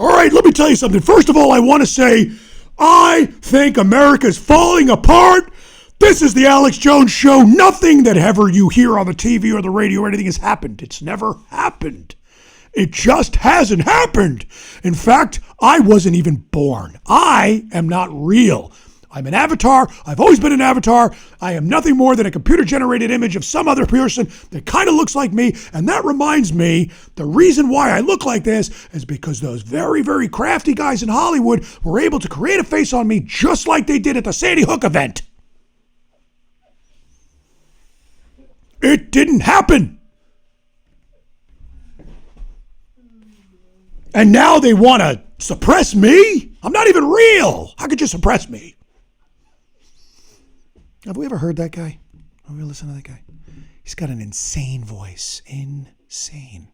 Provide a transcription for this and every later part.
All right, let me tell you something. First of all, I want to say I think America's falling apart. This is the Alex Jones Show. Nothing that ever you hear on the TV or the radio or anything has happened. It's never happened. It just hasn't happened. In fact, I wasn't even born. I am not real. I'm an avatar. I've always been an avatar. I am nothing more than a computer-generated image of some other person that kind of looks like me. And that reminds me, the reason why I look like this is because those very, very crafty guys in Hollywood were able to create a face on me just like they did at the Sandy Hook event. It didn't happen. And now they want to suppress me? I'm not even real. How could you suppress me? Have we ever heard that guy? Have we ever listened to that guy? He's got an insane voice. Insane.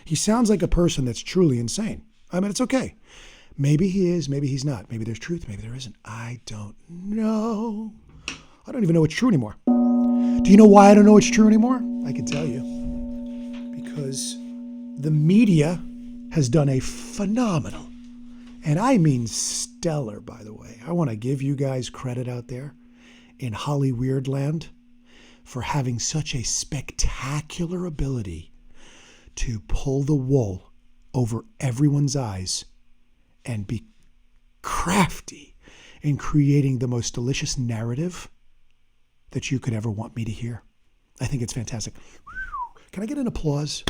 He sounds like a person that's truly insane. I mean, it's okay. Maybe he is, maybe he's not. Maybe there's truth, maybe there isn't. I don't know. I don't even know what's true anymore. Do you know why I don't know what's true anymore? I can tell you. Because the media has done a phenomenal, and I mean stellar, by the way. I want to give you guys credit out there in Hollyweirdland for having such a spectacular ability to pull the wool over everyone's eyes and be crafty in creating the most delicious narrative that you could ever want me to hear. I think it's fantastic. Can I get an applause?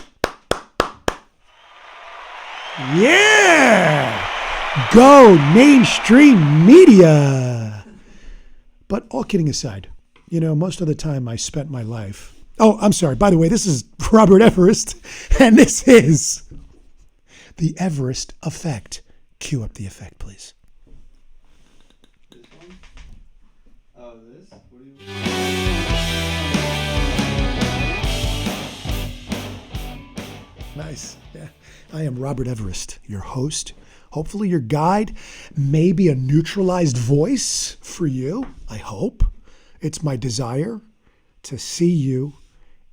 Yeah! Go mainstream media! But all kidding aside, you know, most of the time I spent my life... Oh, I'm sorry. By the way, this is Robert Everest, and this is the Everest Effect. Cue up the effect, please. This one? Oh, this? What do you... Nice. Yeah. I am Robert Everest, your host. Hopefully your guide, maybe a neutralized voice for you, I hope. It's my desire to see you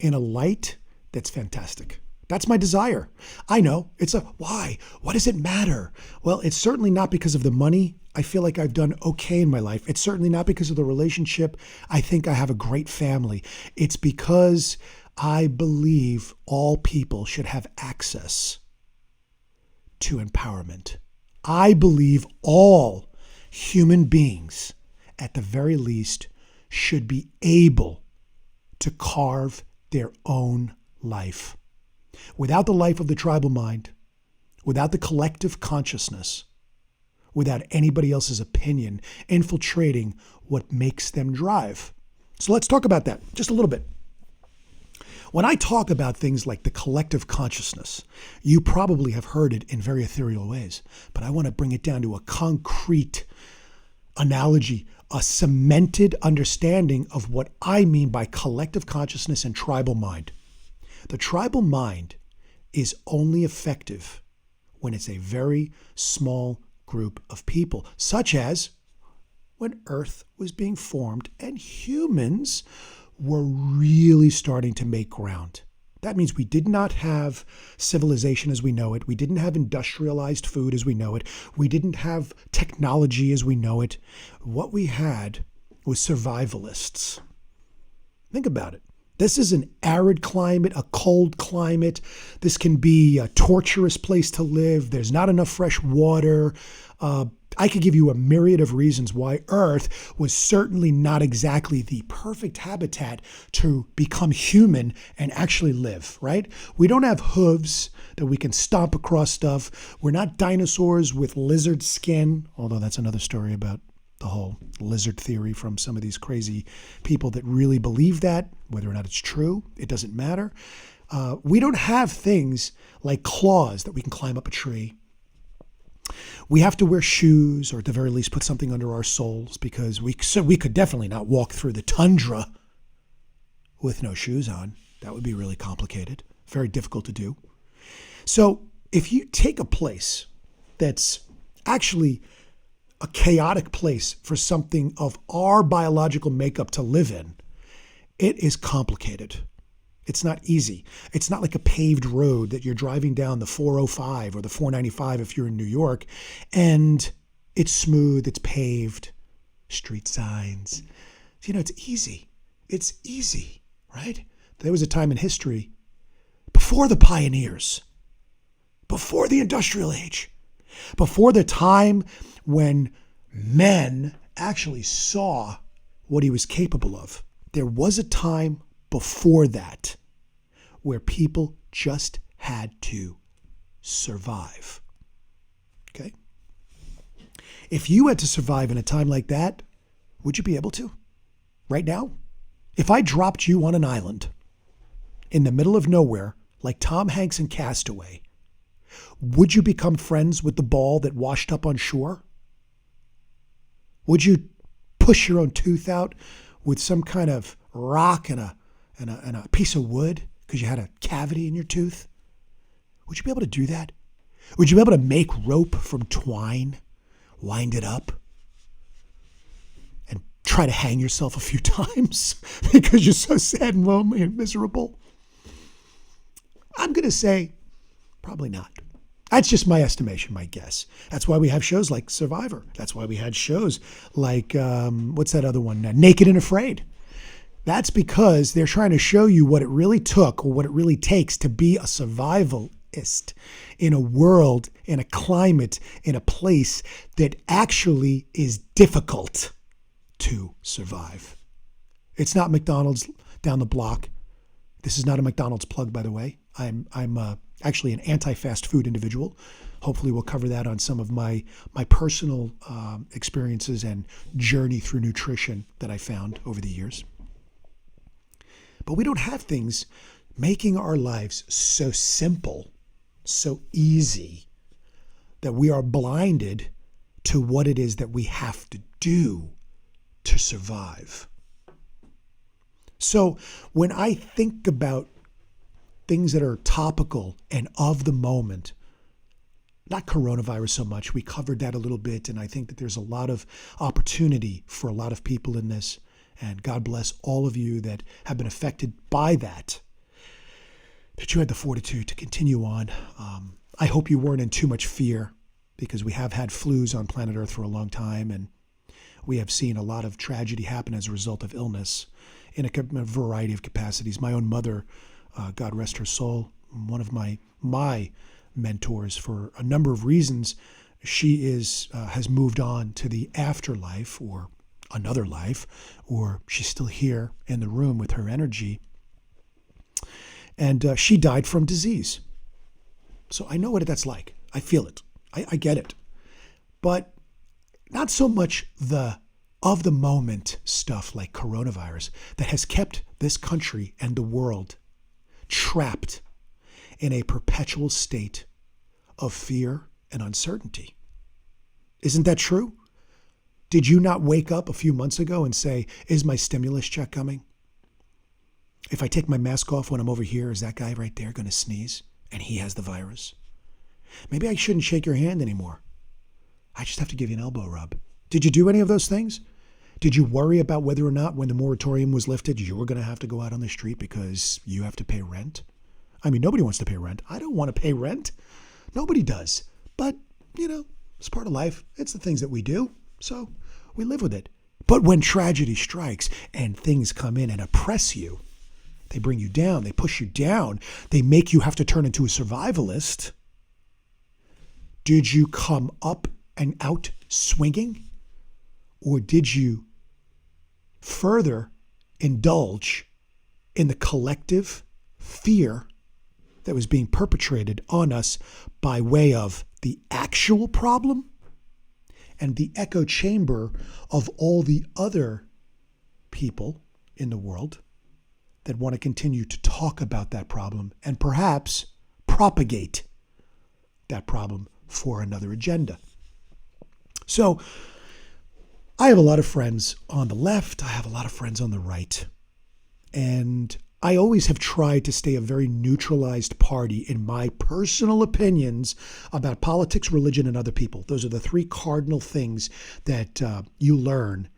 in a light that's fantastic. That's my desire. I know, it's a why? What does it matter? Well, it's certainly not because of the money. I feel like I've done okay in my life. It's certainly not because of the relationship. I think I have a great family. It's because I believe all people should have access to empowerment. I believe all human beings, at the very least, should be able to carve their own life. Without the life of the tribal mind, without the collective consciousness, without anybody else's opinion infiltrating what makes them drive. So let's talk about that just a little bit. When I talk about things like the collective consciousness, you probably have heard it in very ethereal ways, but I want to bring it down to a concrete analogy, a cemented understanding of what I mean by collective consciousness and tribal mind. The tribal mind is only effective when it's a very small group of people, such as when Earth was being formed and humans were really starting to make ground. That means we did not have civilization as we know it. We didn't have industrialized food as we know it. We didn't have technology as we know it. What we had was survivalists. Think about it. This is an arid climate, a cold climate. This can be a torturous place to live. There's not enough fresh water. I could give you a myriad of reasons why Earth was certainly not exactly the perfect habitat to become human and actually live, right? We don't have hooves that we can stomp across stuff. We're not dinosaurs with lizard skin, although that's another story about the whole lizard theory from some of these crazy people that really believe that. Whether or not it's true, it doesn't matter. We don't have things like claws that we can climb up a tree. We have to wear shoes, or at the very least put something under our soles, because we could definitely not walk through the tundra with no shoes on. That would be really complicated, very difficult to do. So if you take a place that's actually a chaotic place for something of our biological makeup to live in, it is complicated. It's not easy. It's not like a paved road that you're driving down the 405 or the 495 if you're in New York, and it's smooth, it's paved, street signs. It's easy. It's easy, right? There was a time in history before the pioneers, before the industrial age, before the time when men actually saw what he was capable of. There was a time before that where people just had to survive. Okay? If you had to survive in a time like that, would you be able to? Right now? If I dropped you on an island in the middle of nowhere, like Tom Hanks in Castaway, would you become friends with the ball that washed up on shore? Would you push your own tooth out with some kind of rock and a piece of wood because you had a cavity in your tooth? Would you be able to do that? Would you be able to make rope from twine, wind it up, and try to hang yourself a few times because you're so sad and lonely and miserable? I'm going to say probably not. That's just my estimation, my guess. That's why we have shows like Survivor. That's why we had shows like, what's that other one? Naked and Afraid. That's because they're trying to show you what it really took or what it really takes to be a survivalist in a world, in a climate, in a place that actually is difficult to survive. It's not McDonald's down the block. This is not a McDonald's plug, by the way. I'm actually an anti-fast food individual. Hopefully we'll cover that on some of my personal experiences and journey through nutrition that I found over the years. But we don't have things making our lives so simple, so easy, that we are blinded to what it is that we have to do to survive. So when I think about things that are topical and of the moment, not coronavirus so much, we covered that a little bit, and I think that there's a lot of opportunity for a lot of people in this, and God bless all of you that have been affected by that you had the fortitude to continue on. I hope you weren't in too much fear, because we have had flus on planet Earth for a long time, and we have seen a lot of tragedy happen as a result of illness in a variety of capacities. My own mother, God rest her soul, one of my mentors for a number of reasons, she has moved on to the afterlife or another life, or she's still here in the room with her energy. And she died from disease. So I know what that's like. I feel it. I get it. But not so much the of the moment stuff like coronavirus that has kept this country and the world trapped in a perpetual state of fear and uncertainty. Isn't that true? Did you not wake up a few months ago and say, is my stimulus check coming? If I take my mask off when I'm over here, is that guy right there going to sneeze and he has the virus? Maybe I shouldn't shake your hand anymore. I just have to give you an elbow rub. Did you do any of those things? Did you worry about whether or not when the moratorium was lifted, you were going to have to go out on the street because you have to pay rent? I mean, nobody wants to pay rent. I don't want to pay rent. Nobody does. But, it's part of life. It's the things that we do. So we live with it. But when tragedy strikes and things come in and oppress you, they bring you down, they push you down, they make you have to turn into a survivalist. Did you come up and out swinging? Or did you further indulge in the collective fear that was being perpetrated on us by way of the actual problem and the echo chamber of all the other people in the world that want to continue to talk about that problem and perhaps propagate that problem for another agenda? So I have a lot of friends on the left. I have a lot of friends on the right. And I always have tried to stay a very neutralized party in my personal opinions about politics, religion, and other people. Those are the three cardinal things that you learn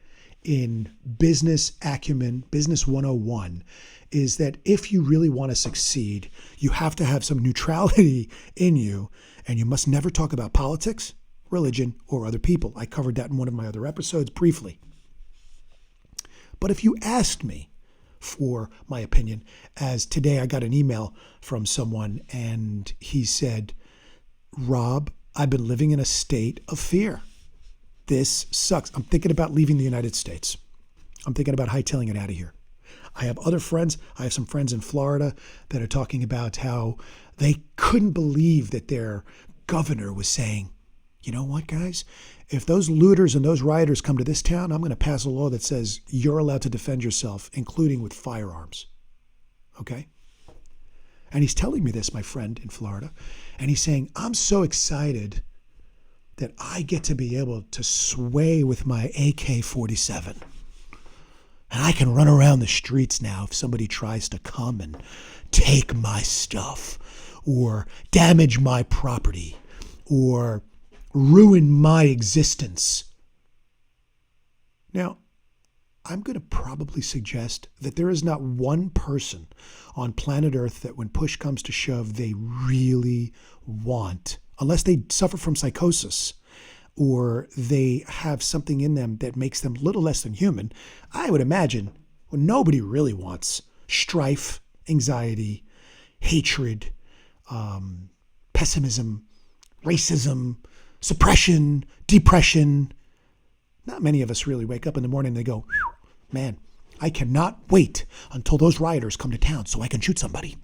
in business acumen, business 101, is that if you really want to succeed, you have to have some neutrality in you, and you must never talk about politics, religion, or other people. I covered that in one of my other episodes briefly. But if you asked me for my opinion, as today I got an email from someone and he said, Rob, I've been living in a state of fear. This sucks. I'm thinking about leaving the United States. I'm thinking about hightailing it out of here. I have other friends. I have some friends in Florida that are talking about how they couldn't believe that their governor was saying, you know what, guys? If those looters and those rioters come to this town, I'm going to pass a law that says you're allowed to defend yourself, including with firearms. Okay? And he's telling me this, my friend in Florida, and he's saying, I'm so excited that I get to be able to sway with my AK-47. And I can run around the streets now if somebody tries to come and take my stuff or damage my property or ruin my existence. Now, I'm going to probably suggest that there is not one person on planet Earth that when push comes to shove, they really want, unless they suffer from psychosis or they have something in them that makes them little less than human. I would imagine nobody really wants strife, anxiety, hatred, pessimism, racism, suppression, depression. Not many of us really wake up in the morning and they go, man, I cannot wait until those rioters come to town so I can shoot somebody.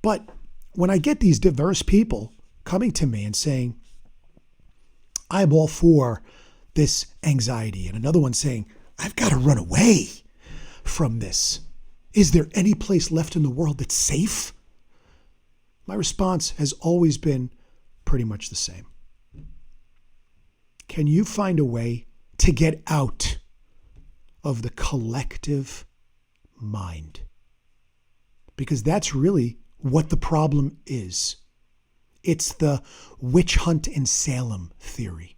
But when I get these diverse people coming to me and saying, I'm all for this anxiety, and another one saying, I've got to run away from this. Is there any place left in the world that's safe? My response has always been pretty much the same. Can you find a way to get out of the collective mind? Because that's really what the problem is. It's the witch hunt in Salem theory.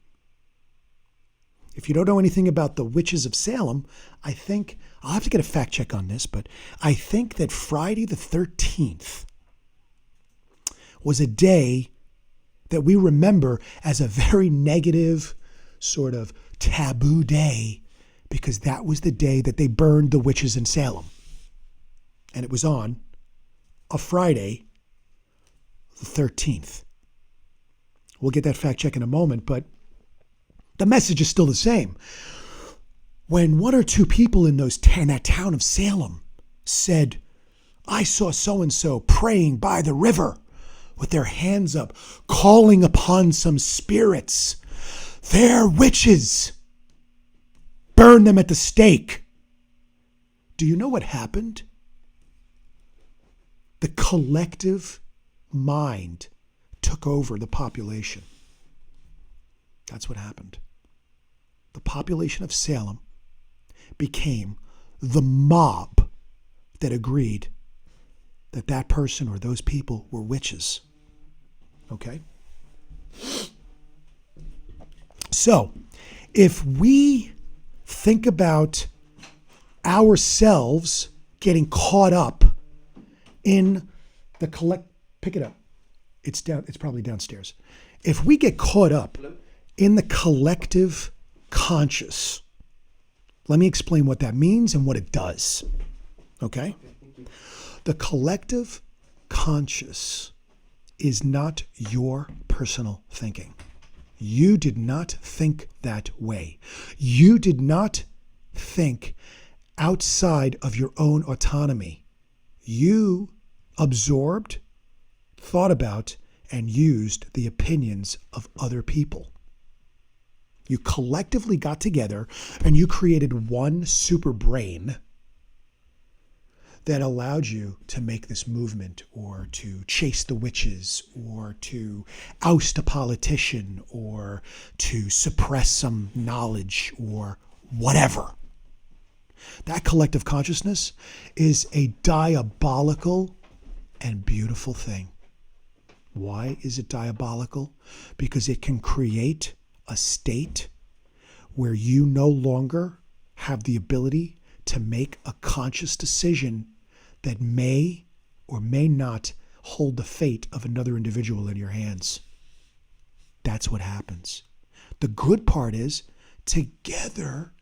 If you don't know anything about the Witches of Salem, I think, I'll have to get a fact check on this, but I think that Friday the 13th was a day that we remember as a very negative, sort of taboo day, because that was the day that they burned the witches in Salem. And it was on a Friday, the 13th. We'll get that fact check in a moment, but the message is still the same. When one or two people in that town of Salem said, I saw so-and-so praying by the river with their hands up, calling upon some spirits. They're witches. Burn them at the stake. Do you know what happened? The collective mind took over the population. That's what happened. The population of Salem became the mob that agreed that that person or those people were witches. Okay? So, if we think about ourselves getting caught up in the pick it up. It's probably downstairs. If we get caught up in the collective conscious, let me explain what that means and what it does. Okay? The collective conscious is not your personal thinking. You did not think that way. You did not think outside of your own autonomy. You absorbed, thought about, and used the opinions of other people. You collectively got together and you created one super brain that allowed you to make this movement or to chase the witches or to oust a politician or to suppress some knowledge or whatever. That collective consciousness is a diabolical and beautiful thing. Why is it diabolical? Because it can create a state where you no longer have the ability to make a conscious decision that may or may not hold the fate of another individual in your hands. That's what happens. The good part is, together,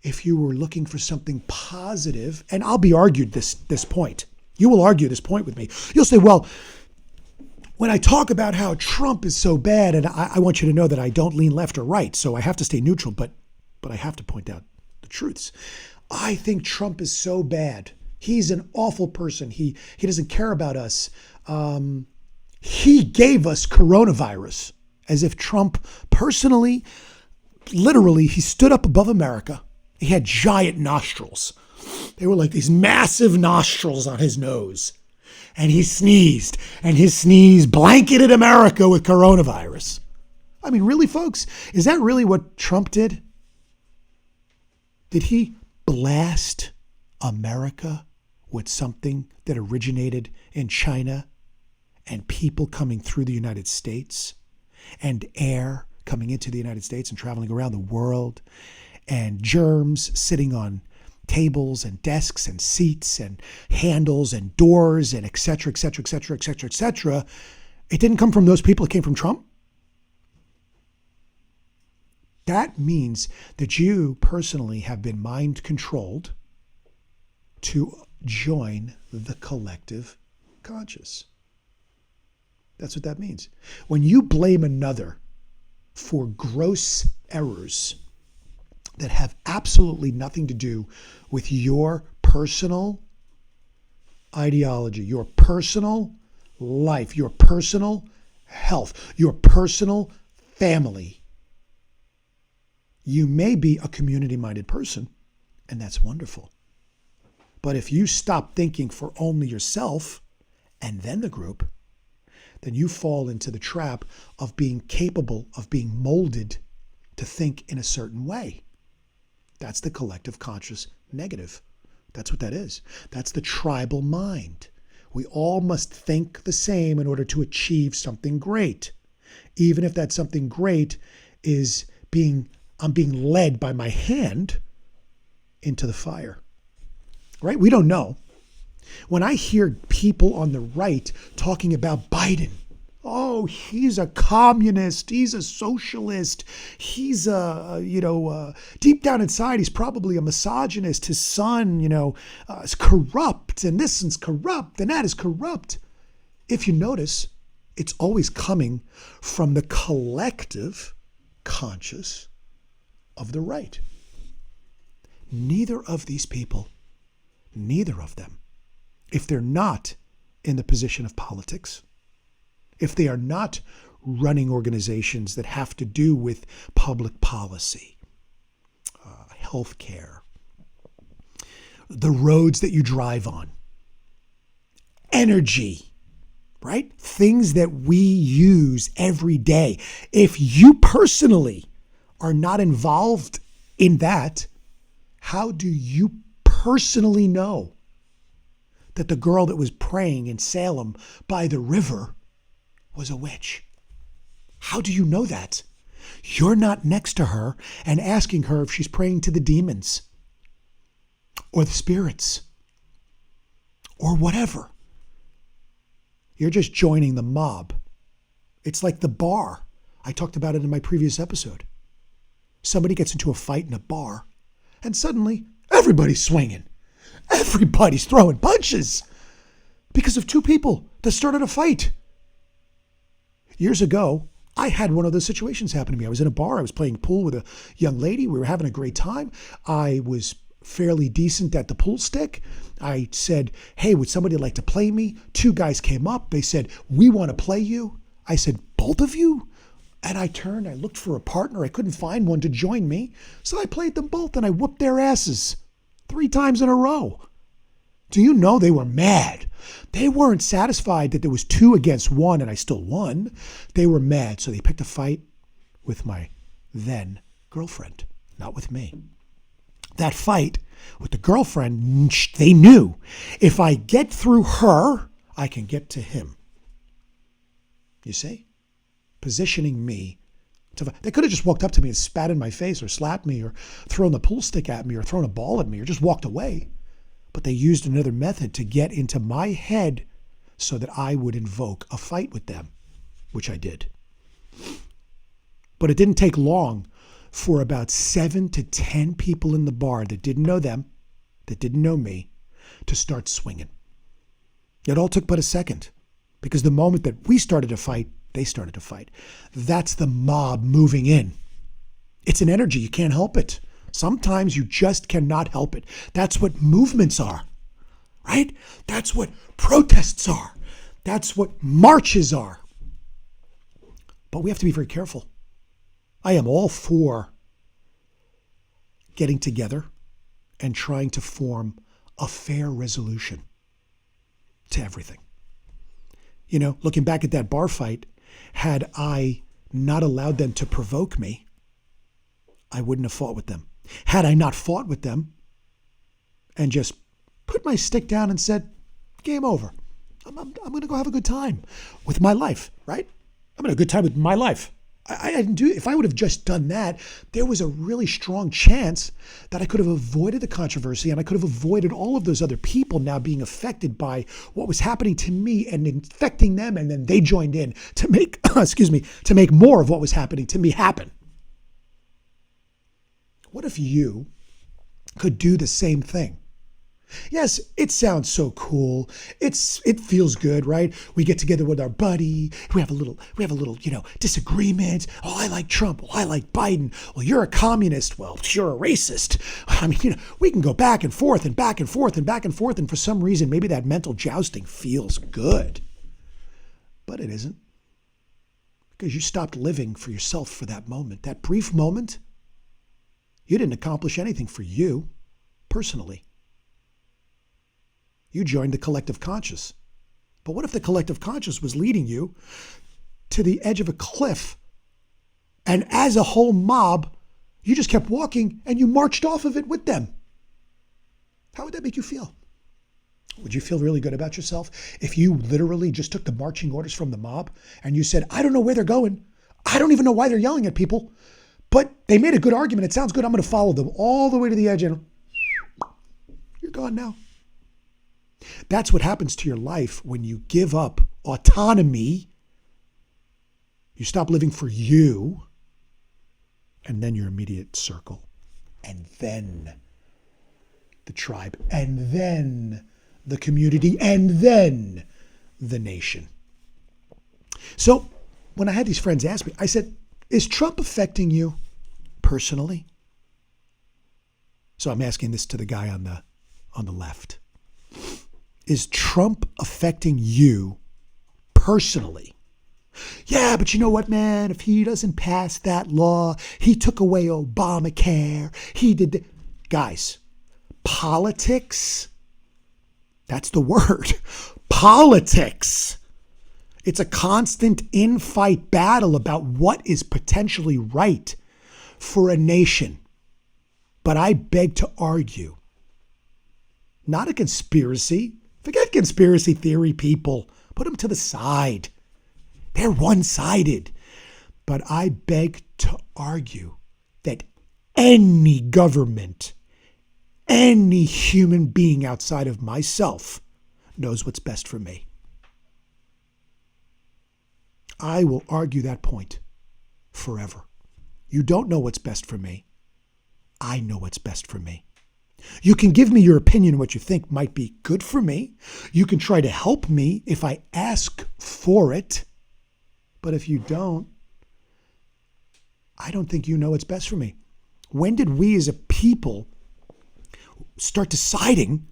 if you were looking for something positive, and I'll be argued this point. You will argue this point with me. You'll say, well, when I talk about how Trump is so bad, and I want you to know that I don't lean left or right, so I have to stay neutral, but I have to point out the truths. I think Trump is so bad. He's an awful person. He doesn't care about us. He gave us coronavirus, as if Trump personally, literally, he stood up above America. He had giant nostrils. They were like these massive nostrils on his nose. And he sneezed, and his sneeze blanketed America with coronavirus. I mean, really, folks, is that really what Trump did? Did he blast America with something that originated in China and people coming through the United States and air coming into the United States and traveling around the world and germs sitting on tables and desks and seats and handles and doors and et cetera, et cetera, et cetera, et cetera, et cetera. It didn't come from those people. It came from Trump. That means that you personally have been mind controlled to join the collective conscious. That's what that means. When you blame another for gross errors that have absolutely nothing to do with your personal ideology, your personal life, your personal health, your personal family, you may be a community-minded person, and that's wonderful. But if you stop thinking for only yourself and then the group, then you fall into the trap of being capable of being molded to think in a certain way. That's the collective conscious negative. That's what that is. That's the tribal mind. We all must think the same in order to achieve something great. Even if that something great is I'm being led by my hand into the fire. Right? We don't know. When I hear people on the right talking about Biden, oh, he's a communist, he's a socialist, he's deep down inside, he's probably a misogynist. His son, is corrupt, and this one's corrupt, and that is corrupt. If you notice, it's always coming from the collective conscious of the right. Neither of these people, neither of them, if they're not in the position of politics, if they are not running organizations that have to do with public policy, healthcare, the roads that you drive on, energy, right? Things that we use every day. If you personally are not involved in that, how do you personally know that the girl that was praying in Salem by the river was a witch? How do you know that? You're not next to her and asking her if she's praying to the demons or the spirits or whatever. You're just joining the mob. It's like the bar. I talked about it in my previous episode. Somebody gets into a fight in a bar and suddenly everybody's swinging. Everybody's throwing punches because of two people that started a fight. Years ago, I had one of those situations happen to me. I was in a bar. I was playing pool with a young lady. We were having a great time. I was fairly decent at the pool stick. I said, hey, would somebody like to play me? Two guys came up. They said, we want to play you. I said, both of you? And I turned. I looked for a partner. I couldn't find one to join me. So I played them both and I whooped their asses 3 times in a row. Do you know they were mad? They weren't satisfied that there was 2 against 1 and I still won. They were mad. So they picked a fight with my then girlfriend, not with me. That fight with the girlfriend, they knew if I get through her, I can get to him. You see? Positioning me They could have just walked up to me and spat in my face or slapped me or thrown the pool stick at me or thrown a ball at me or just walked away. But they used another method to get into my head so that I would invoke a fight with them, which I did. But it didn't take long for about 7 to 10 people in the bar that didn't know them, that didn't know me, to start swinging. It all took but a second, because the moment that we started to fight, they started to fight. That's the mob moving in. It's an energy. You can't help it. Sometimes you just cannot help it. That's what movements are, right? That's what protests are. That's what marches are. But we have to be very careful. I am all for getting together and trying to form a fair resolution to everything. You know, looking back at that bar fight, had I not allowed them to provoke me, I wouldn't have fought with them. Had I not fought with them and just put my stick down and said, game over. I'm going to go have a good time with my life, right? I'm going to have a good time with my life. I didn't do. If I would have just done that, there was a really strong chance that I could have avoided the controversy and I could have avoided all of those other people now being affected by what was happening to me and infecting them, and then they joined in to make, to make more of what was happening to me happen. What if you could do the same thing? Yes, it sounds so cool. It feels good, right? We get together with our buddy. We have a little, disagreement. Oh, I like Trump. Well, I like Biden. Well, you're a communist. Well, you're a racist. I mean, we can go back and forth and back and forth and back and forth. And for some reason, maybe that mental jousting feels good. But it isn't. Because you stopped living for yourself for that moment. That brief moment, you didn't accomplish anything for you personally. You joined the collective conscious. But what if the collective conscious was leading you to the edge of a cliff, and as a whole mob, you just kept walking and you marched off of it with them? How would that make you feel? Would you feel really good about yourself if you literally just took the marching orders from the mob and you said, I don't know where they're going. I don't even know why they're yelling at people, but they made a good argument. It sounds good. I'm going to follow them all the way to the edge and you're gone now. That's what happens to your life when you give up autonomy. You stop living for you, and then your immediate circle, and then the tribe, and then the community, and then the nation. So when I had these friends ask me, I said, is Trump affecting you personally? So I'm asking this to the guy on the left. Is Trump affecting you personally? Yeah, but you know what, man? If he doesn't pass that law, he took away Obamacare, he did Guys, politics, that's the word. Politics. It's a constant in-fight battle about what is potentially right for a nation. But I beg to argue, not a conspiracy. Forget conspiracy theory people. Put them to the side. They're one-sided. But I beg to argue that any government, any human being outside of myself knows what's best for me. I will argue that point forever. You don't know what's best for me. I know what's best for me. You can give me your opinion, what you think might be good for me. You can try to help me if I ask for it. But if you don't, I don't think you know what's best for me. When did we as a people start deciding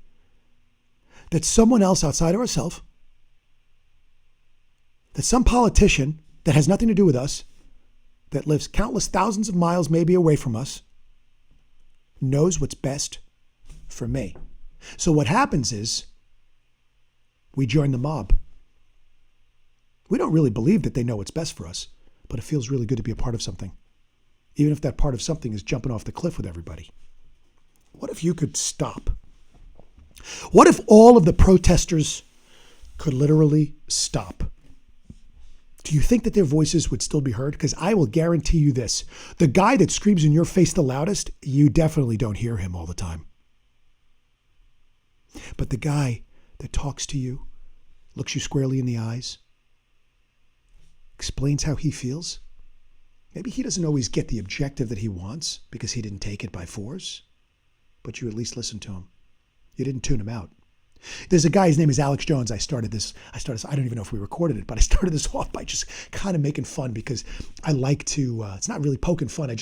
that someone else outside of ourselves, that some politician that has nothing to do with us, that lives countless thousands of miles maybe away from us, knows what's best for me? So what happens is we join the mob. We don't really believe that they know what's best for us, but it feels really good to be a part of something, even if that part of something is jumping off the cliff with everybody. What if you could stop? What if all of the protesters could literally stop? do you think that their voices would still be heard? Because I will guarantee you this. The guy that screams in your face the loudest, you definitely don't hear him all the time. But the guy that talks to you, looks you squarely in the eyes, explains how he feels, maybe he doesn't always get the objective that he wants because he didn't take it by force, but you at least listen to him. You didn't tune him out. There's a guy, his name is Alex Jones. I started this, I don't even know if we recorded it, but I started this off by just kind of making fun because I like to, it's not really poking fun. I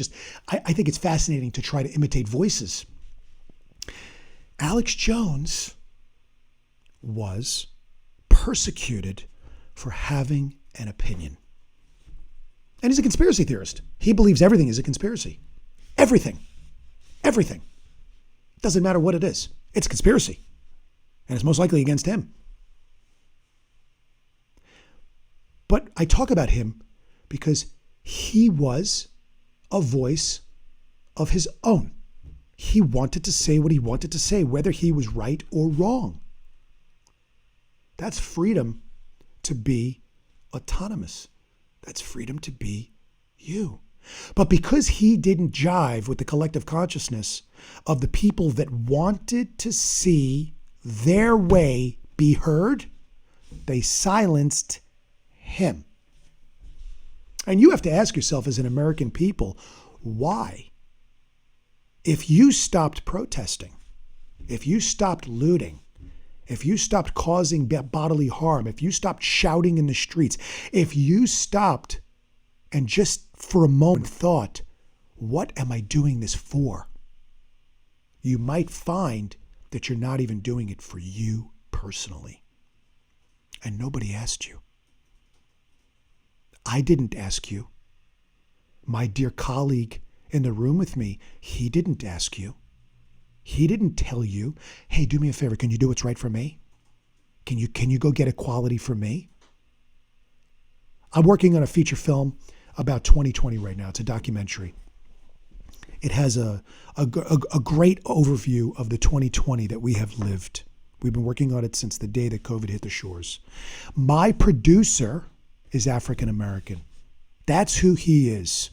think it's fascinating to try to imitate voices. Alex Jones was persecuted for having an opinion. And he's a conspiracy theorist. He believes everything is a conspiracy. Everything. Everything. Doesn't matter what it is. It's a conspiracy. And it's most likely against him. But I talk about him because he was a voice of his own. He wanted to say what he wanted to say, whether he was right or wrong. That's freedom to be autonomous. That's freedom to be you. But because he didn't jive with the collective consciousness of the people that wanted to see their way be heard, they silenced him. And you have to ask yourself as an American people, why? If you stopped protesting, if you stopped looting, if you stopped causing bodily harm, if you stopped shouting in the streets, if you stopped and just for a moment thought, what am I doing this for? You might find that you're not even doing it for you personally. And nobody asked you. I didn't ask you. My dear colleague in the room with me, he didn't ask you. He didn't tell you, hey, do me a favor, can you do what's right for me? Can you go get equality for me? I'm working on a feature film about 2020 right now. It's a documentary. It has a great overview of the 2020 that we have lived. We've been working on it since the day that COVID hit the shores. My producer is African American. That's who he is.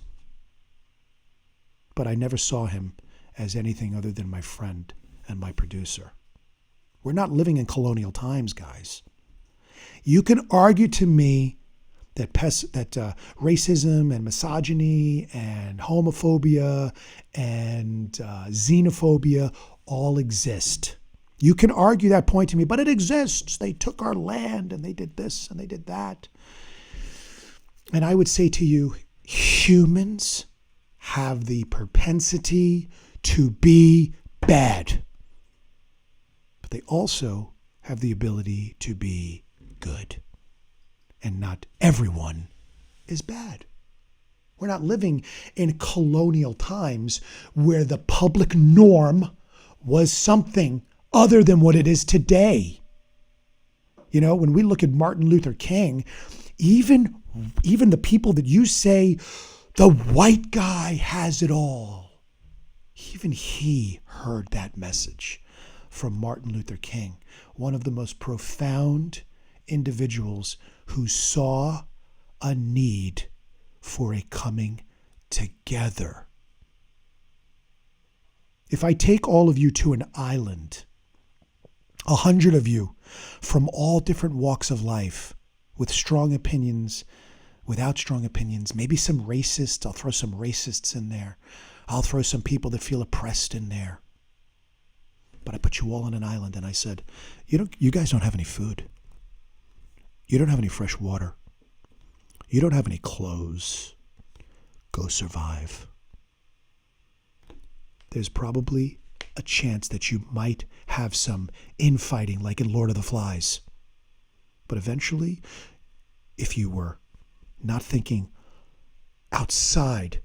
But I never saw him as anything other than my friend and my producer. We're not living in colonial times, guys. You can argue to me that racism and misogyny and homophobia and xenophobia all exist. You can argue that point to me, but it exists. They took our land and they did this and they did that. And I would say to you, humans have the propensity to be bad. But they also have the ability to be good. And not everyone is bad. We're not living in colonial times where the public norm was something other than what it is today. You know, when we look at Martin Luther King, even the people that you say, the white guy has it all, even he heard that message from Martin Luther King, one of the most profound individuals who saw a need for a coming together. If I take all of you to an island, 100 of you from all different walks of life, with strong opinions, without strong opinions, maybe some racists, I'll throw some racists in there. I'll throw some people that feel oppressed in there. But I put you all on an island and I said, you guys don't have any food. You don't have any fresh water. You don't have any clothes. Go survive. There's probably a chance that you might have some infighting like in Lord of the Flies. But eventually, if you were not thinking outside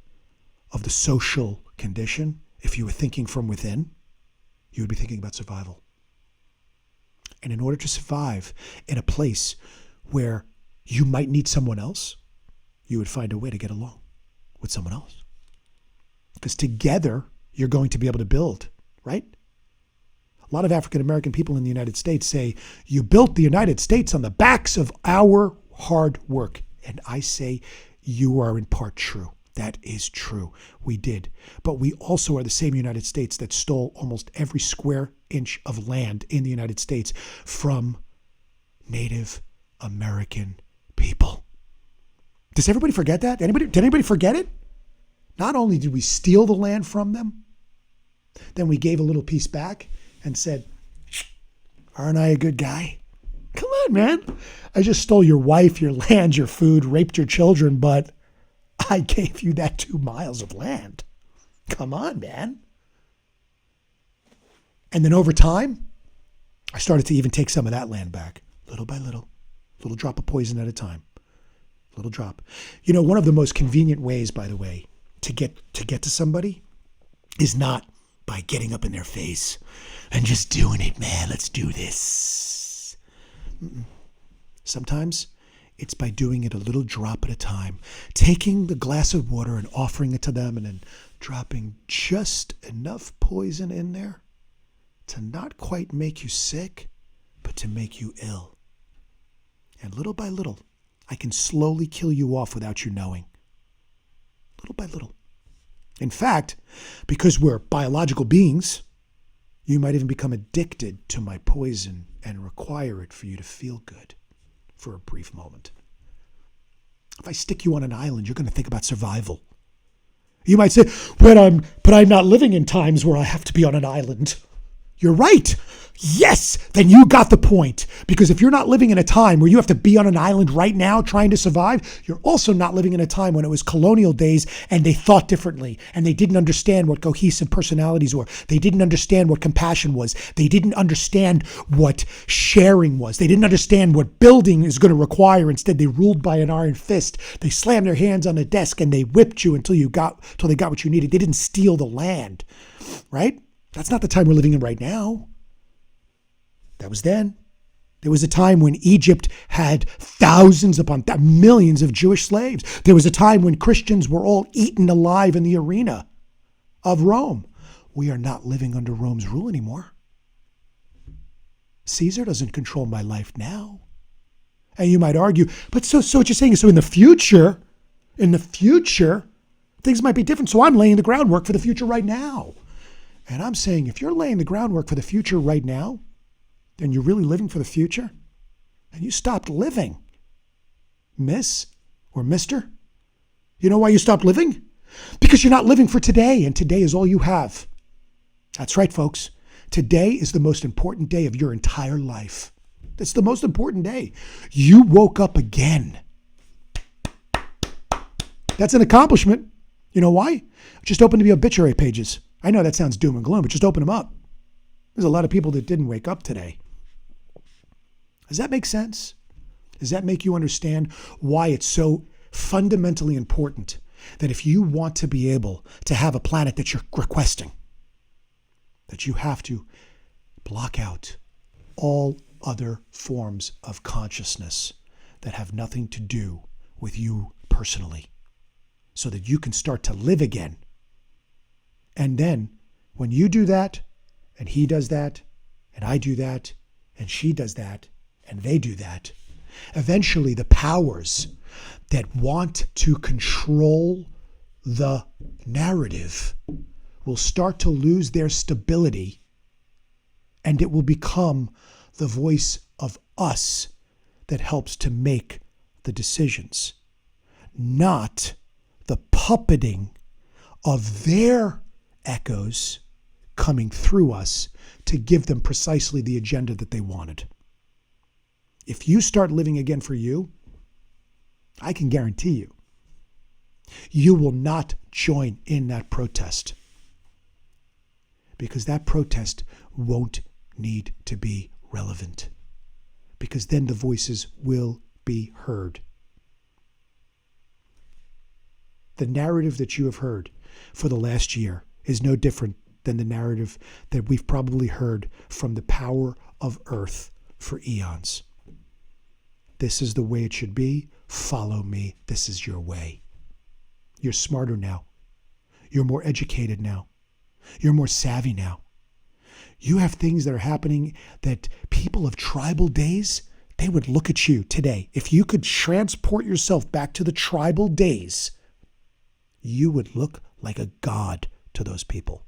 of the social condition, if you were thinking from within, you would be thinking about survival. And in order to survive in a place where you might need someone else, you would find a way to get along with someone else. Because together, you're going to be able to build, right? A lot of African American people in the United States say, you built the United States on the backs of our hard work. And I say you are in part true. That is true. We did. But we also are the same United States that stole almost every square inch of land in the United States from Native American people. Does everybody forget that? Did anybody forget it? Not only did we steal the land from them, then we gave a little piece back and said, aren't I a good guy? Come on, man. I just stole your wife, your land, your food, raped your children, but I gave you that 2 miles of land. Come on, man. And then over time, I started to even take some of that land back, little by little, little drop of poison at a time, little drop. You know, one of the most convenient ways, by the way, to get to somebody is not by getting up in their face and just doing it, man. Let's do this. Sometimes it's by doing it a little drop at a time, taking the glass of water and offering it to them and then dropping just enough poison in there to not quite make you sick, but to make you ill. And little by little, I can slowly kill you off without you knowing. Little by little. In fact, because we're biological beings, you might even become addicted to my poison and require it for you to feel good for a brief moment. If I stick you on an island, you're going to think about survival. You might say, but I'm not living in times where I have to be on an island. You're right. Yes, then you got the point. Because if you're not living in a time where you have to be on an island right now trying to survive, you're also not living in a time when it was colonial days and they thought differently and they didn't understand what cohesive personalities were. They didn't understand what compassion was. They didn't understand what sharing was. They didn't understand what building is going to require. Instead, they ruled by an iron fist. They slammed their hands on the desk and they whipped you until they got what you needed. They didn't steal the land, right? That's not the time we're living in right now. That was then. There was a time when Egypt had thousands upon millions of Jewish slaves. There was a time when Christians were all eaten alive in the arena of Rome. We are not living under Rome's rule anymore. Caesar doesn't control my life now. And you might argue, but so what you're saying is, so in the future, things might be different. So I'm laying the groundwork for the future right now. And I'm saying, if you're laying the groundwork for the future right now, then you're really living for the future, and you stopped living, miss or mister. You know why you stopped living? Because you're not living for today, and today is all you have. That's right, folks. Today is the most important day of your entire life. It's the most important day. You woke up again. That's an accomplishment. You know why? Just open the obituary pages. I know that sounds doom and gloom, but just open them up. There's a lot of people that didn't wake up today. Does that make sense? Does that make you understand why it's so fundamentally important that if you want to be able to have a planet that you're requesting, that you have to block out all other forms of consciousness that have nothing to do with you personally, so that you can start to live again. And then when you do that, and he does that, and I do that, and she does that, and they do that, eventually the powers that want to control the narrative will start to lose their stability, and it will become the voice of us that helps to make the decisions, not the puppeting of their echoes coming through us to give them precisely the agenda that they wanted. If you start living again for you, I can guarantee you, you will not join in that protest, because that protest won't need to be relevant, because then the voices will be heard. The narrative that you have heard for the last year is no different than the narrative that we've probably heard from the power of Earth for eons. This is the way it should be. Follow me. This is your way. You're smarter now. You're more educated now. You're more savvy now. You have things that are happening that people of tribal days they would look at you today. If you could transport yourself back to the tribal days, you would look like a god to those people.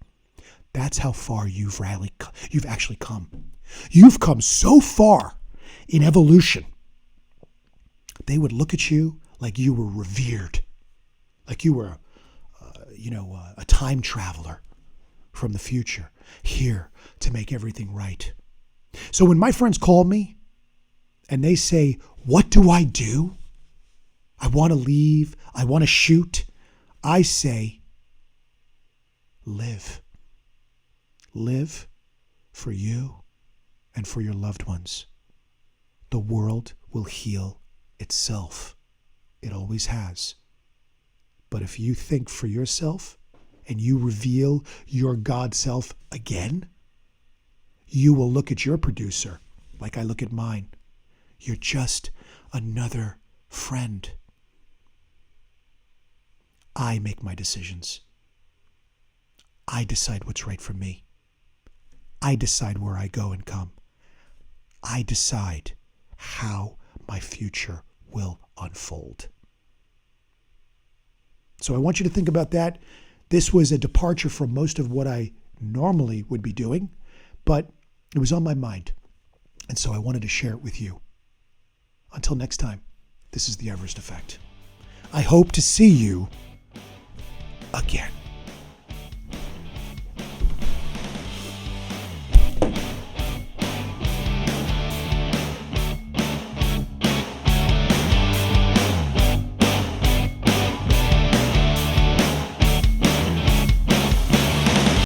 That's how far you've actually come. You've come so far in evolution. They would look at you like you were revered, like you were, a time traveler from the future, here to make everything right. So when my friends call me and they say, "What do I do? I want to leave. I want to shoot." I say, live. Live for you and for your loved ones. The world will heal itself. It always has. But if you think for yourself and you reveal your God self again, you will look at your producer like I look at mine. You're just another friend. I make my decisions. I decide what's right for me. I decide where I go and come. I decide how my future will unfold. So I want you to think about that. This was a departure from most of what I normally would be doing, but it was on my mind. And so I wanted to share it with you. Until next time, this is the Everest Effect. I hope to see you again.